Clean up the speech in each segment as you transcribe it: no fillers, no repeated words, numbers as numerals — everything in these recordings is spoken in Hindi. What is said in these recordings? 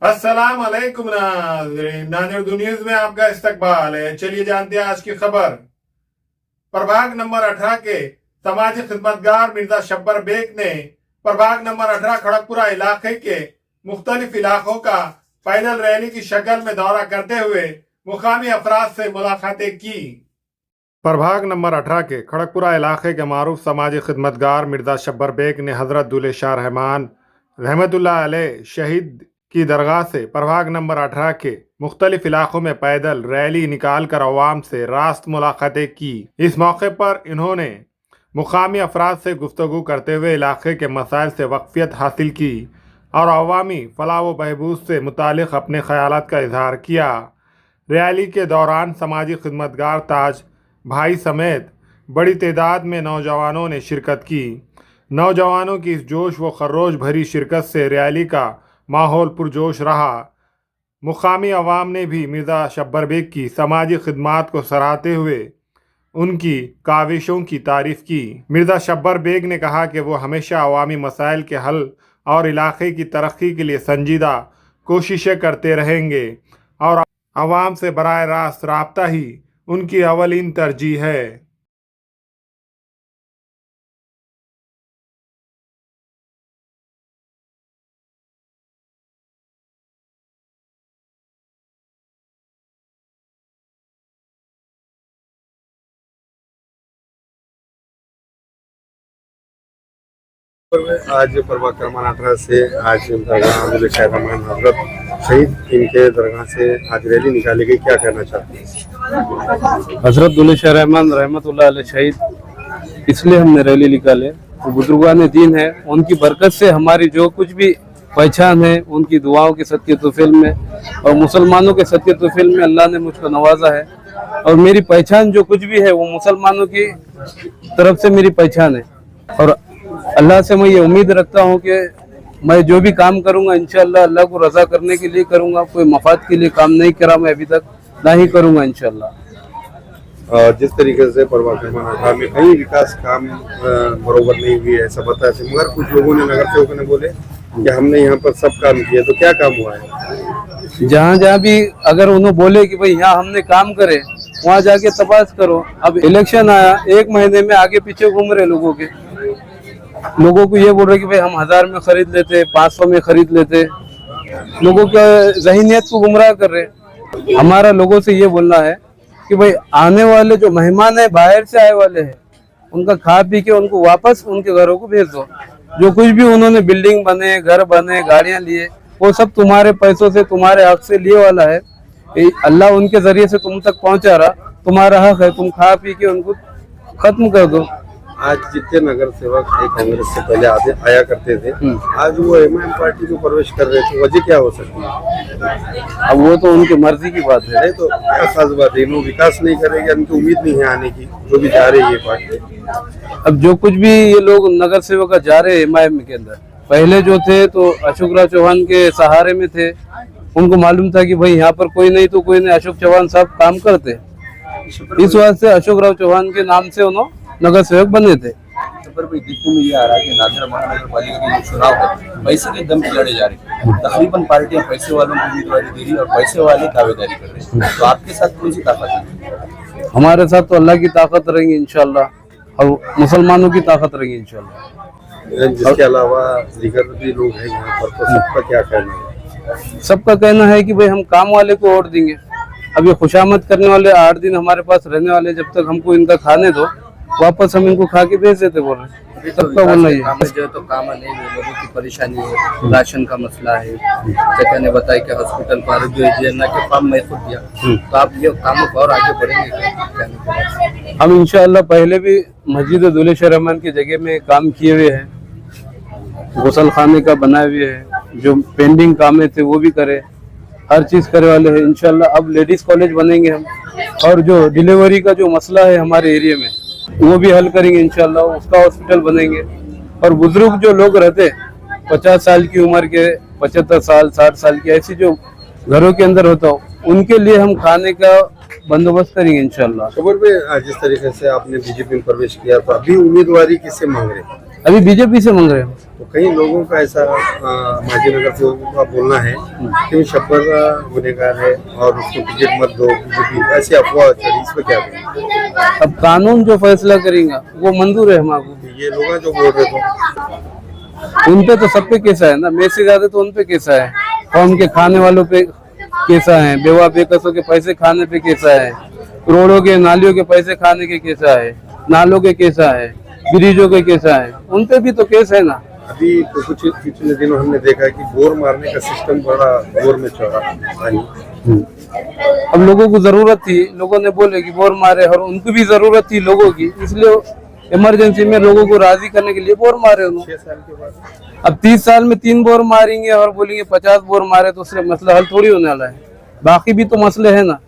अस्सलाम वालेकुम नाज़रीन, नाज़र न्यूज़ में आपका इस्तकबाल है। चलिए जानते हैं आज की खबर। प्रभाग नंबर 18 के समाजी खिदमतगार मिर्जा शब्बर बेग ने प्रभाग नंबर 18 खड़गपुरा इलाके के मुख्तलिफ इलाकों का पैदल रैली की शक्ल में दौरा करते हुए मुकामी अफराद से मुलाकातें की। प्रभाग नंबर 18 के खड़गपुरा इलाके के मारूफ समाजी खिदमतगार मिर्जा शब्बर बेग ने हजरत दुले शाह रहमान रहमतुल्लाह अलैह शहीद की दरगाह से प्रभाग नंबर 18 के मुख्तलिफ इलाकों में पैदल रैली निकाल कर अवाम से रास्त मुलाकातें की। इस मौके पर इन्होंने मुकामी अफराद से गुफ्तगू करते हुए इलाके के मसाइल से वाकफियत हासिल की और अवामी फलाह व बहबूद से मुतालिक अपने ख्यालात का इजहार किया। रैली के दौरान समाजी खिदमतगार ताज भाई समेत बड़ी तादाद में नौजवानों ने शिरकत की। नौजवानों की इस जोश व खर्रोश भरी शिरकत से रैली का माहौल पुरजोश रहा। मुकामी अवाम ने भी मिर्ज़ा शब्बर बेग की समाजी खिदमात को सराहते हुए उनकी काविशों की तारीफ़ की। मिर्ज़ा शब्बर बेग ने कहा कि वो हमेशा अवामी मसाइल के हल और इलाके की तरक्की के लिए संजीदा कोशिशें करते रहेंगे और अवाम से बराह रास्त राब्ता ही उनकी अवलीन तरजीह है। आज प्रभाग क्रमांक 18 से आज दरगाह दुले शाह रहमान हजरत शहीद इनके दरगाह से आज रैली निकाली गई। क्या कहना चाहते हैं? हजरत दुले शाह रहमान रहमतुल्लाह अलैह शहीद इसलिए हमने रैली निकाले, वो बुजुर्गान दीन है, उनकी बरकत से हमारी जो कुछ भी पहचान है उनकी दुआओं के सदके तौफील में और मुसलमानों के सदके तौफील में अल्लाह ने मुझको नवाजा है और मेरी पहचान जो कुछ भी है वो मुसलमानों की तरफ से मेरी पहचान है। और अल्लाह से मैं ये उम्मीद रखता हूँ कि मैं जो भी काम करूँगा इंशाअल्लाह अल्लाह को रजा करने के लिए करूँगा, कोई मफाद के लिए काम नहीं करा मैं अभी तक, ना ही करूँगा इंशाअल्लाह। जिस तरीके से प्रभाग क्रमांक 18 में कई विकास काम बरोबर नहीं हुए ऐसा बताया, मगर कुछ लोगों ने नगर सेवकों ने बोले कि हमने यहाँ पर सब काम किया, तो क्या काम हुआ है? जहाँ जहाँ भी अगर उन्होंने बोले कि भाई यहाँ हमने काम करे वहाँ जाके तपास करो। अब इलेक्शन आया, 1 महीने में आगे पीछे घूम रहे लोगों को ये बोल रहे कि भाई हम 1000 में खरीद लेते, 500 में खरीद लेते, लोगों के ज़हनियत को गुमराह कर रहे। हमारा लोगों से ये बोलना है कि भाई आने वाले जो मेहमान है बाहर से आए वाले हैं उनका खा पी के उनको वापस उनके घरों को भेज दो। जो कुछ भी उन्होंने बिल्डिंग बने, घर बने, गाड़ियां लिए, वो सब तुम्हारे पैसों से तुम्हारे हक से लिए वाला है। अल्लाह उनके जरिए से तुम तक पहुंचा रहा, तुम्हारा हक है, तुम खा पी के उनको खत्म कर दो। आज जितने नगर सेवक कांग्रेस से पहले आया करते थे, आज वो एमआईएम पार्टी में प्रवेश कर रहे थे, वजह क्या हो सकती है? अब वो तो उनकी मर्जी की बात है। नहीं तो क्या खास बात है? इन्हों विकास नहीं करेंगे, उनकी उम्मीद नहीं है आने की, जो भी जा रही है ये पार्टी। अब जो कुछ भी ये लोग नगर सेवक जा रहे हैं एमआईएम के अंदर, पहले जो थे तो अशोक राव चौहान के सहारे में थे, उनको मालूम था कि भाई यहाँ पर कोई नहीं तो कोई नहीं, अशोक चौहान साहब काम करते, इस वास्ते अशोक राव चौहान के नाम से उन्होंने नगर सेवक बने थे। पर भाई देखने में ये आ रहा है कि नादिरा महानगर पालिका के जो चुनाव है पैसे के दम पे लड़े जा रहे हैं। तकरीबन पार्टियां पैसे वालों को उम्मीदवारी दे रही है और पैसे वाले दावेदारी कर रहे हैं। तो आपके साथ कौन सी ताकत है? हमारे साथ तो अल्लाह की ताकत रहेगी इंशाल्लाह और मुसलमानों की ताकत रहेगी इंशाल्लाह। जिसके अलावा दीगर भी लोग हैं यहाँ पर, तो सबका क्या कहना है? सबका कहना है कि भाई हम काम वाले को वोट देंगे। अब ये खुशामद करने वाले 8 दिन हमारे पास रहने वाले, जब तक हमको इनका खाने दो वापस हम इनको खा के भेज देते बोल रहे। सबका बोलना ये जो तो काम नहीं है, लोगों की परेशानी है, राशन का मसला है। चाचा ने बताया कि हॉस्पिटल पर जो योजना के काम मैं खुद दिया, तो आप ये काम को और आगे बढ़ेंगे? हम इंशाअल्लाह पहले भी मस्जिद दुले शाह रहमान की जगह में काम किए हुए हैं, गुसल खाने का बनाए हुए हैं, जो पेंडिंग कामें थे वो भी करे, हर चीज करे वाले हैं इंशाअल्लाह। अब लेडीज कॉलेज बनेंगे हम, और जो डिलीवरी का जो मसला है हमारे एरिया में वो भी हल करेंगे इंशाल्लाह, उसका हॉस्पिटल बनेंगे। और बुजुर्ग जो लोग रहते 50 साल की उम्र के, 75 साल, 60 साल की, ऐसी जो घरों के अंदर होता हो, उनके लिए हम खाने का बंदोबस्त करेंगे इंशाल्लाह। खबर में जिस तरीके से आपने बीजेपी में प्रवेश किया, तो अभी उम्मीदवारी किससे मांग रहे हैं? अभी बीजेपी से मांग रहे हैं। तो कई लोगों का ऐसा माजी नगर से का बोलना है कि शब्बर गुनहगार है और उसको टिकट मत दो, बीजेपी ऐसी अफवाह चली, इस पर क्या करेंगे? अब कानून जो फैसला करेगा वो मंजूर है हमारे ये लोग जो बोल रहे थे उन पे तो सब पे केसा है ना, मेरे से ज्यादा तो उन पे केसा है, कौम के खाने वालों पे केसा है, बेवा बेकसों के पैसे खाने पे केसा है, रोडों के नालियों के पैसे खाने के केसा है, नालों के केसा है, ब्रिजों के केसा है, उन पे भी तो केस है ना। अभी तो कुछ पिछले दिनों हमने देखा कि बोर मारने का सिस्टम बड़ा बोर में चढ़ा पानी। अब लोगों को जरूरत थी, लोगों ने बोले कि बोर मारे, और उनको भी जरूरत थी लोगों की, इसलिए इमरजेंसी में लोगों को राजी करने के लिए बोर मारे उन्होंने। 6 साल के बाद अब 30 साल में 3 बोर मारेंगे और बोलेंगे 50 बोर मारे तो उससे मसला हल थोड़ी होने वाला है, बाकी भी तो मसले है ना।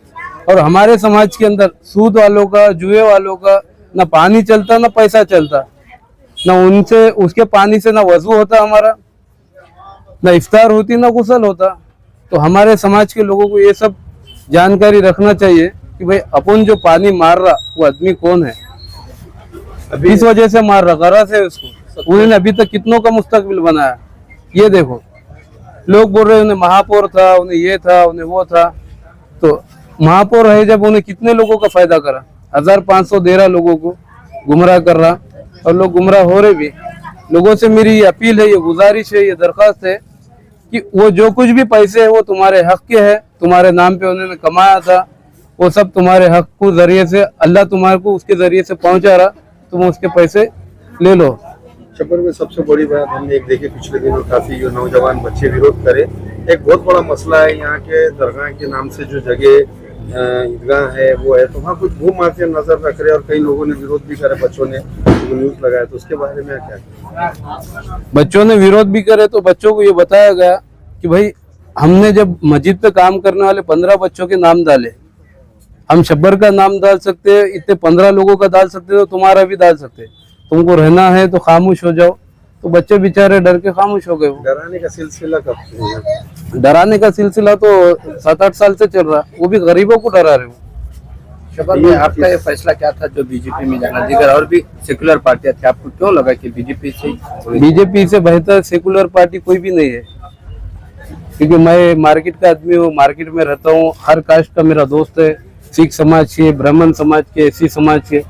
और हमारे समाज के अंदर सूद वालों का, जुए वालों का ना पानी चलता ना पैसा चलता, ना उनसे उसके पानी से ना वजू होता हमारा, ना इफ्तार होती ना गुसल होता। तो हमारे समाज के लोगों को ये सब जानकारी रखना चाहिए कि भाई अपन जो पानी मार रहा वो आदमी कौन है, अभी इस वजह से मार रहा, गरज है उसको, उन्होंने अभी तक कितनों का मुस्तकबिल बनाया। ये देखो लोग बोल रहे उन्हें महापौर था, उन्हें ये था, उन्हें वो था, तो महापौर है जब उन्हें कितने लोगों का फायदा करा, 1513 लोगों को गुमराह कर रहा, और लोग गुमराह हो रहे भी। लोगों से मेरी ये अपील है, ये गुजारिश है, ये दरख्वास्त है कि वो जो कुछ भी पैसे है वो तुम्हारे हक के है, तुम्हारे नाम पे उन्होंने कमाया था, वो सब तुम्हारे हक को जरिए से अल्लाह तुम्हारे को उसके जरिए से पहुंचा रहा, तुम उसके पैसे ले लो। शब्बर में सबसे बड़ी बात हमने एक देखी पिछले दिनों, काफी जो नौजवान बच्चे विरोध करे। एक बहुत बड़ा मसला है यहाँ के दरगाह के नाम से जो जगह ईदगाह है वो है, तो वहाँ कुछ भू माफिया नजर रख रहे और कई लोगों ने विरोध भी करे, बच्चों ने न्यूज लगाया, तो उसके बारे में क्या? बच्चों ने विरोध भी करे तो बच्चों को ये बताया गया कि भाई हमने जब मस्जिद पे काम करने वाले 15 बच्चों के नाम डाले, हम शब्बर का नाम डाल सकते हैं, इतने 15 लोगों का डाल सकते हो, तुम्हारा भी डाल सकते, तुमको रहना है तो खामोश हो जाओ। तो बच्चे बेचारे डर के खामोश हो गए। डराने का सिलसिला कब? डराने का सिलसिला तो 7-8 साल से चल रहा, वो भी गरीबों को डरा रहे हो। शब्बर भाई, आपका ये फैसला क्या था जो बीजेपी में जाना, दीगर और भी सेकुलर पार्टियां थी, आपको क्यों लगा कि बीजेपी से बेहतर सेकुलर पार्टी कोई भी नहीं है? क्योंकि मैं मार्केट का आदमी हूँ, मार्केट में रहता हूँ, हर कास्ट का मेरा दोस्त है, सिख समाज के, ब्राह्मण समाज के, एसी समाज के।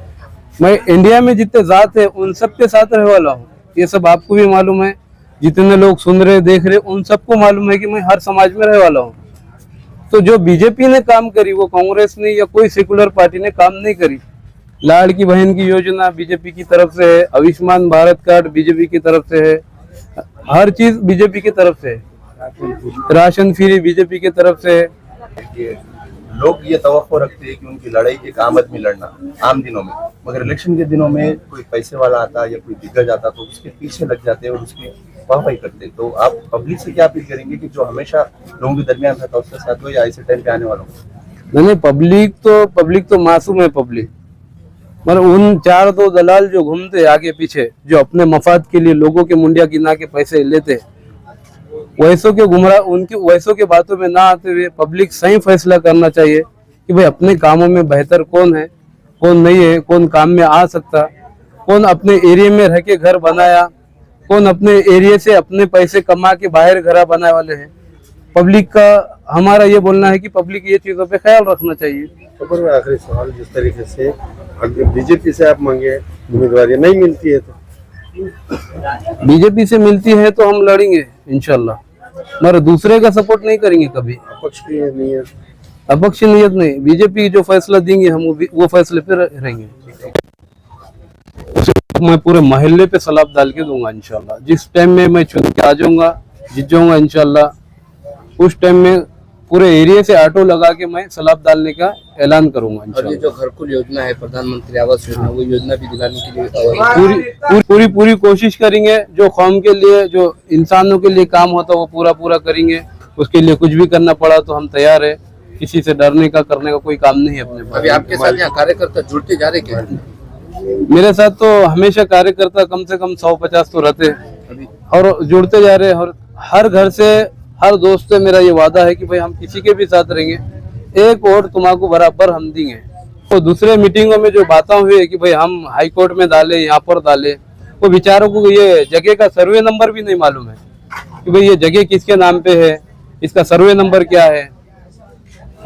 मैं इंडिया में जितने जात है उन सब के साथ रहने वाला हूँ, ये सब आपको भी मालूम है, जितने लोग सुन रहे देख रहे उन सबको मालूम है कि मैं हर समाज में रहने वाला हूँ। तो जो बीजेपी ने काम करी वो कांग्रेस ने या कोई सेकुलर पार्टी ने काम नहीं करी। लाड़की बहन की योजना बीजेपी की तरफ से है, आयुष्मान भारत कार्ड बीजेपी की तरफ से है, हर चीज बीजेपी की तरफ से है, राशन फ्री बीजेपी की तरफ से है। लोग ये तवक्को रखते हैं कि उनकी लड़ाई एक आम आदमी लड़ना आम दिनों में, मगर इलेक्शन के दिनों में कोई पैसे वाला आता या कोई दिग्गज आता तो उसके पीछे लग जाते हैं और उसकी वाहवाही करते हैं। तो आप पब्लिक से क्या अपील करेंगे कि जो हमेशा लोगों के दरमियान रहता है उसके साथ हो, या ऐसे टाइम पे आने वालों को? नहीं, पब्लिक तो मासूम है। पब्लिक मतलब उन 4-2 दलाल जो घूमते आगे पीछे, जो अपने मफाद के लिए लोगों के मुंडिया गिना के पैसे लेते, वैसों के गुमराह, उनकी वैसों के बातों में ना आते हुए पब्लिक सही फैसला करना चाहिए कि भाई अपने कामों में बेहतर कौन है, कौन नहीं है, कौन काम में आ सकता, कौन अपने एरिया में रह के घर बनाया, कौन अपने एरिया से अपने पैसे कमा के बाहर घर बनाने वाले हैं। पब्लिक का हमारा ये बोलना है कि पब्लिक ये चीजों पे ख्याल रखना चाहिए। खबर में आखिरी सवाल, जिस तरीके से अगर बीजेपी से आप मांगे उम्मीदवारी नहीं मिलती है तो? बीजेपी से मिलती है तो हम लड़ेंगे इंशाल्लाह, मगर दूसरे का सपोर्ट नहीं करेंगे कभी। अपक्ष की नियत, अपक्ष नियत नहीं, बीजेपी जो फैसला देंगे हम वो फैसले पे रहेंगे। मैं पूरे मोहल्ले पे सलाब डाल के दूंगा इंशाल्लाह। जिस टाइम में मैं चुन के आ जाऊंगा, जीत जाऊंगा इंशाल्लाह, उस टाइम में पूरे एरिया से ऑटो लगा के मैं सलाब डालने का ऐलान करूंगा और ये इंशाल्लाह। जो घरकुल योजना है, प्रधानमंत्री आवास योजना, वो योजना भी दिलाने के लिए पूरी कोशिश करेंगे। जो कौम के लिए, जो इंसानों के लिए काम होता है वो पूरा करेंगे। उसके लिए कुछ भी करना पड़ा तो हम तैयार है, किसी से डरने का करने का कोई काम नहीं है अपने पास। अभी आपके साथ यहाँ कार्यकर्ता जुड़ते जा रहे क्या? मेरे साथ तो हमेशा कार्यकर्ता कम से कम 150 तो रहते हैं और जुड़ते जा रहे हैं। और हर घर से, हर दोस्त से मेरा ये वादा है कि भाई हम किसी के भी साथ रहेंगे, एक वोट तुम्हारा बराबर हम देंगे। तो दूसरे मीटिंगों में जो बातें हुई है कि भाई हम हाई कोर्ट में डाले, यहाँ पर डाले, वो बेचारों को ये जगह का सर्वे नंबर भी नहीं मालूम है कि भाई ये जगह किसके नाम पे है, इसका सर्वे नंबर क्या है।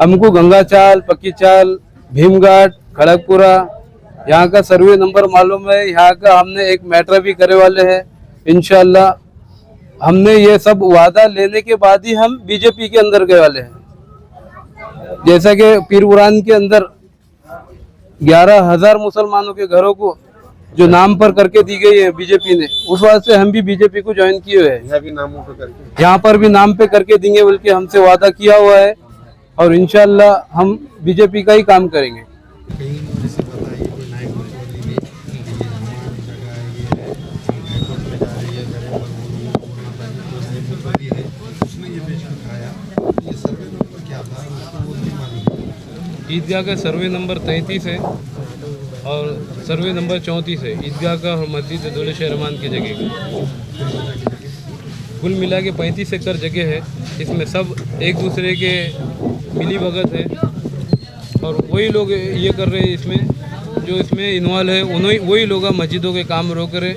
हमको गंगा चाल, पक्की चाल, भीमघाट, खड़गपुरा यहाँ का सर्वे नंबर मालूम है। यहाँ का हमने एक मैटर भी करे वाले हैं इंशाल्लाह। हमने ये सब वादा लेने के बाद ही हम बीजेपी के अंदर गए वाले हैं। जैसा कि पीरपुरान के अंदर 11,000 मुसलमानों के घरों को जो नाम पर करके दी गई है बीजेपी ने, उस वास्ते हम भी बीजेपी को ज्वाइन किए हुए हैं। यहाँ पर भी नाम पे करके देंगे बल्कि हमसे वादा किया हुआ है और इंशाल्लाह हम बीजेपी का ही काम करेंगे। ईदगाह का सर्वे नंबर 33 है और सर्वे नंबर 34 है ईदगाह का और मस्जिद दौलत-ए-रहमान की जगह का। कुल मिला के 35 एकड़ जगह है। इसमें सब एक दूसरे के मिली भगत है और वही लोग ये कर रहे हैं इसमें, जो इसमें इन्वॉल्व है उन्हीं वही लोग मस्जिदों के काम रोक रहे,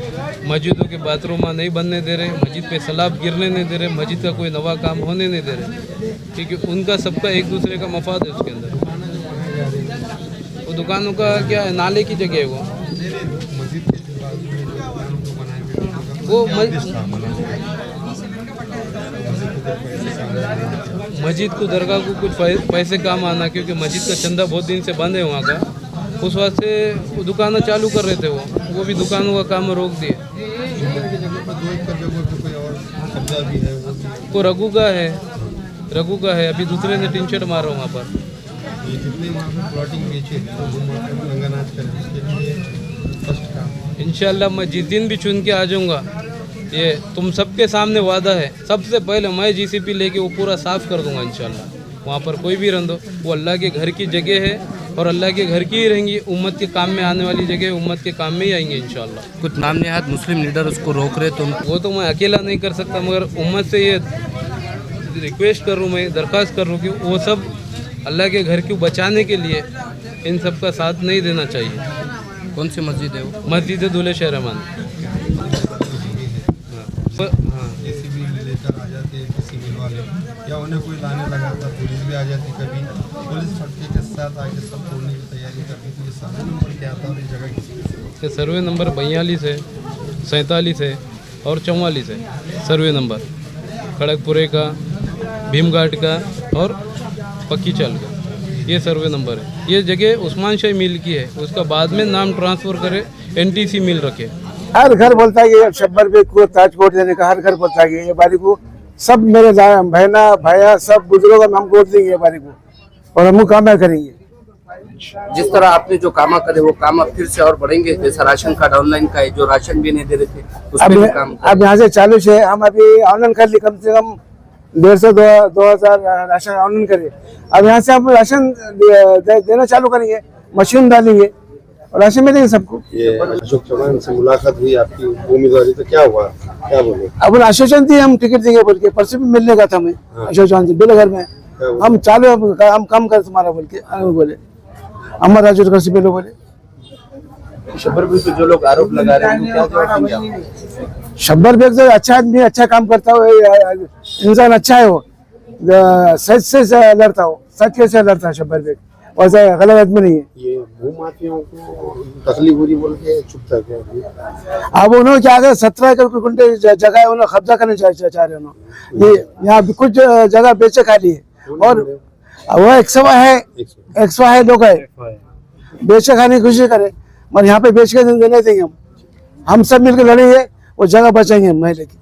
मस्जिदों के बाथरूम नहीं बनने दे रहे, मस्जिद पे सलाब गिरने नहीं दे रहे, मस्जिद का कोई नवा काम होने नहीं दे रहे, क्योंकि उनका सबका एक दूसरे का मफाद है उसके अंदर। वो दुकानों का क्या है, नाले की जगह है वो मस्जिद को दरगाह को कुछ पैसे काम आना, क्योंकि मस्जिद का चंदा बहुत दिन से बंद है वहाँ का, उस वास्ते वो दुकानें चालू कर रहे थे। वो भी दुकानों का काम रोक दिए। वो रघु का है अभी दूसरे ने टीन शेड मारा वहाँ पर। इंशाल्लाह मैं जिस दिन भी चुन के आ जाऊँगा, ये तुम सबके सामने वादा है, सबसे पहले मैं जीसीपी लेके वो पूरा साफ कर दूंगा इंशाल्लाह। वहाँ पर कोई भी रहने दो, वो अल्लाह के घर की जगह है और अल्लाह के घर की ही रहेंगी। उम्मत के काम में आने वाली जगह उम्मत के काम में ही आएंगे इंशाल्लाह। कुछ नाम नेहात मुस्लिम लीडर उसको रोक रहे, तुम वो तो मैं अकेला नहीं कर सकता, मगर उम्मत से ये रिक्वेस्ट कर रहूँ, मैं दरख्वास्त कर रहा हूँ कि वो सब अल्लाह के घर को बचाने के लिए इन सब का साथ नहीं देना चाहिए। कौन सी मस्जिद है वो? मस्जिद दौलत-ए-रहमान। हाँ, जेसीबी लेकर आ जाते किसी वाले या उन्हें कोई लाने लगा था, पुलिस भी आ जाती, कभी पुलिस फटके के साथ आके सब तोड़ने की तैयारी करती थी। ये सर्वे नंबर क्या था और इस जगह किसी? सर्वे नंबर 42 है, 47 है और 44 है। सर्वे नंबर खड़गपुरे का, भीमघाट का और पक्की चाल का, ये सर्वे नंबर है। ये जगह उस्मान शाही मिल की है, उसका बाद में नाम ट्रांसफ़र करे एनटीसी मिल रखे। हर घर बोलता है कि शब्बर बेग को ताजकोट देने का, हर घर बोलता है कि ये बारी को सब मेरे बहना भैया सब बुजुर्गों का नाम गोद देंगे ये बारी को और हम काम करेंगे। जिस तरह आपने जो काम करे वो काम अब फिर से और बढ़ेंगे, जैसा राशन कार्ड ऑनलाइन का है, जो राशन भी नहीं दे रहे थे उसमें भी काम अब यहाँ से चालू है। हम अभी ऑनलाइन कर ली, कम से कम 150-2,000 राशन ऑनलाइन करे। अब यहाँ से हम राशन देना चालू करेंगे, मशीन डालेंगे और राशन में देंगे सबको। ये अशोक चौहान से मुलाकात हुई आपकी उम्मीदवारी, तो क्या हुआ, क्या बोले? अब आश्वासन दिए हम टिकट देंगे बोल के, परसों भी मिलने का था हमें अशोक चौहान से बेलघर में। हम चालू हम कम कर तुम्हारा बोल के बोले, अमर राजू का सिपे बोले। शब्बर बेग पे जो लोग आरोप लगा रहे हैं क्या जवाब देंगे आप? शब्बर बेग तो अच्छा आदमी, अच्छा काम करता है, इंसान अच्छा है, वो सच से लड़ता हो, सच कैसे लड़ता है शब्बर बेग, वैसा गलत आदमी नहीं है। ये भूमाफियों को तकलीफ हो रही बोल के चुप था क्या? अब उन्होंने क्या कर 17 एकड़ गुंठे जगह है, उन्होंने कब्जा करने चाह रहे उन्होंने। ये यहाँ कुछ जगह बेचे खाली है और वो 100 है लोग है बेचे खाने की कोशिश करे, मगर यहाँ पे बेच के नहीं देंगे हम सब मिलकर लड़ेंगे, वो जगह बचाएंगे महिला की।